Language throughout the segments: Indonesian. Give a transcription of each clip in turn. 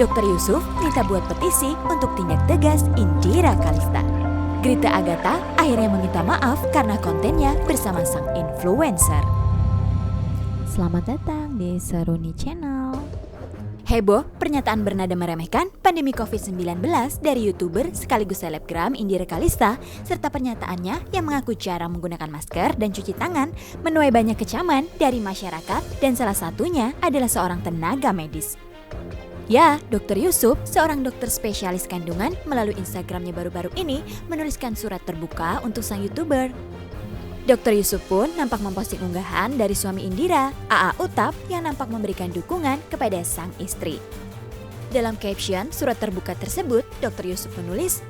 Dr. Yusuf minta buat petisi untuk tindak tegas Indira Kalista. Grita Agatha akhirnya meminta maaf karena kontennya bersama sang influencer. Selamat datang di Seruni Channel. Heboh pernyataan bernada meremehkan pandemi COVID-19 dari YouTuber sekaligus selebgram Indira Kalista serta pernyataannya yang mengaku cara menggunakan masker dan cuci tangan menuai banyak kecaman dari masyarakat dan salah satunya adalah seorang tenaga medis. Ya, Dr. Yusuf, seorang dokter spesialis kandungan melalui Instagramnya baru-baru ini menuliskan surat terbuka untuk sang YouTuber. Dr. Yusuf pun nampak memposting unggahan dari suami Indira, A.A. Utap, yang nampak memberikan dukungan kepada sang istri. Dalam caption surat terbuka tersebut, Dr. Yusuf menulis,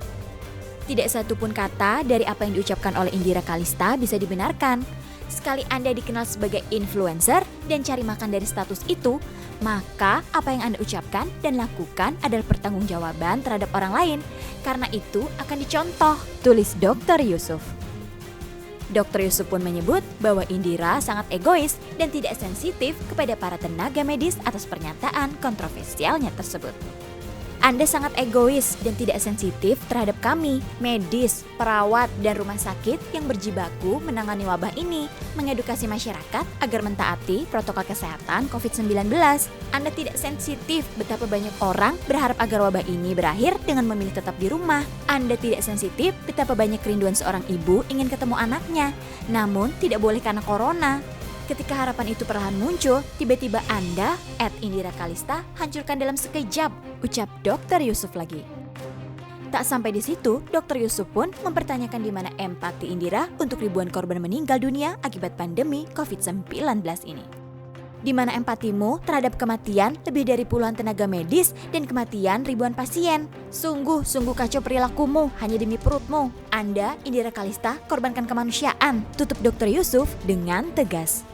"Tidak satupun kata dari apa yang diucapkan oleh Indira Kalista bisa dibenarkan. Sekali Anda dikenal sebagai influencer dan cari makan dari status itu, maka apa yang Anda ucapkan dan lakukan adalah pertanggungjawaban terhadap orang lain. Karena itu akan dicontoh," tulis Dr. Yusuf. Dr. Yusuf pun menyebut bahwa Indira sangat egois dan tidak sensitif kepada para tenaga medis atas pernyataan kontroversialnya tersebut. "Anda sangat egois dan tidak sensitif terhadap kami, medis, perawat, dan rumah sakit yang berjibaku menangani wabah ini, mengedukasi masyarakat agar mentaati protokol kesehatan COVID-19. Anda tidak sensitif betapa banyak orang berharap agar wabah ini berakhir dengan memilih tetap di rumah. Anda tidak sensitif betapa banyak kerinduan seorang ibu ingin ketemu anaknya, namun tidak boleh karena corona. Ketika harapan itu perlahan muncul, tiba-tiba Anda, @Indira Kalista, hancurkan dalam sekejap," ucap Dr. Yusuf lagi. Tak sampai di situ, Dr. Yusuf pun mempertanyakan di mana empati Indira untuk ribuan korban meninggal dunia akibat pandemi COVID-19 ini. Di mana empatimu terhadap kematian lebih dari puluhan tenaga medis dan kematian ribuan pasien? Sungguh kacau perilakumu hanya demi perutmu. Anda, Indira Kalista, korbankan kemanusiaan, tutup Dr. Yusuf dengan tegas.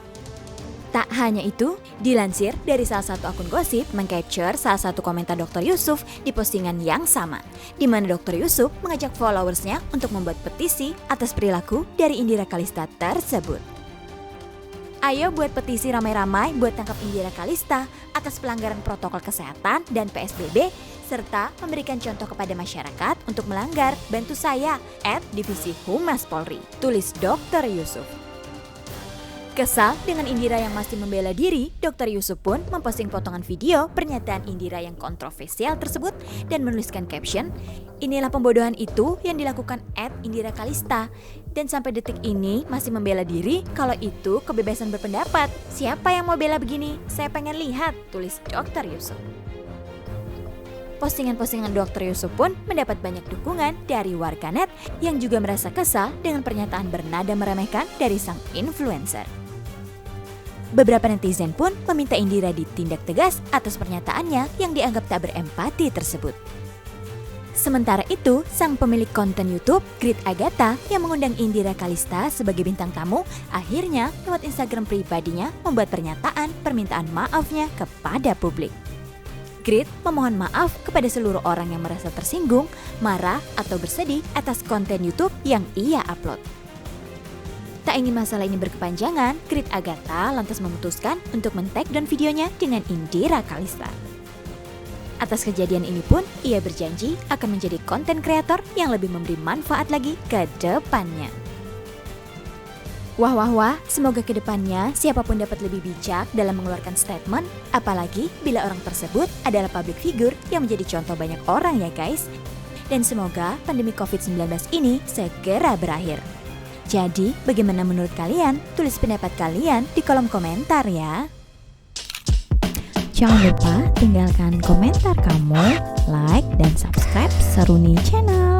Tak hanya itu, dilansir dari salah satu akun gosip mengcapture salah satu komentar Dr. Yusuf di postingan yang sama, di mana Dr. Yusuf mengajak followersnya untuk membuat petisi atas perilaku dari Indira Kalista tersebut. "Ayo buat petisi ramai-ramai buat tangkap Indira Kalista atas pelanggaran protokol kesehatan dan PSBB, serta memberikan contoh kepada masyarakat untuk melanggar. Bantu saya, @Divisi Humas Polri," tulis Dr. Yusuf. Kesal dengan Indira yang masih membela diri, Dr. Yusuf pun memposting potongan video pernyataan Indira yang kontroversial tersebut dan menuliskan caption, "Inilah pembodohan itu yang dilakukan @Indira Kalista dan sampai detik ini masih membela diri kalau itu kebebasan berpendapat. Siapa yang mau bela begini? Saya pengen lihat," tulis Dr. Yusuf. Postingan-postingan Dr. Yusuf pun mendapat banyak dukungan dari warganet yang juga merasa kesal dengan pernyataan bernada meremehkan dari sang influencer. Beberapa netizen pun meminta Indira ditindak tegas atas pernyataannya yang dianggap tak berempati tersebut. Sementara itu, sang pemilik konten YouTube, Grita Agatha, yang mengundang Indira Kalista sebagai bintang tamu, akhirnya lewat Instagram pribadinya membuat pernyataan permintaan maafnya kepada publik. Grit memohon maaf kepada seluruh orang yang merasa tersinggung, marah, atau bersedih atas konten YouTube yang ia upload. Tak ingin masalah ini berkepanjangan, Grita Agatha lantas memutuskan untuk men-tag dan videonya dengan Indira Kalista. Atas kejadian ini pun, ia berjanji akan menjadi konten kreator yang lebih memberi manfaat lagi ke depannya. Wah, semoga ke depannya siapapun dapat lebih bijak dalam mengeluarkan statement, apalagi bila orang tersebut adalah public figure yang menjadi contoh banyak orang ya guys. Dan semoga pandemi COVID-19 ini segera berakhir. Jadi, bagaimana menurut kalian? Tulis pendapat kalian di kolom komentar ya. Jangan lupa tinggalkan komentar kamu, like, dan subscribe Seruni Channel.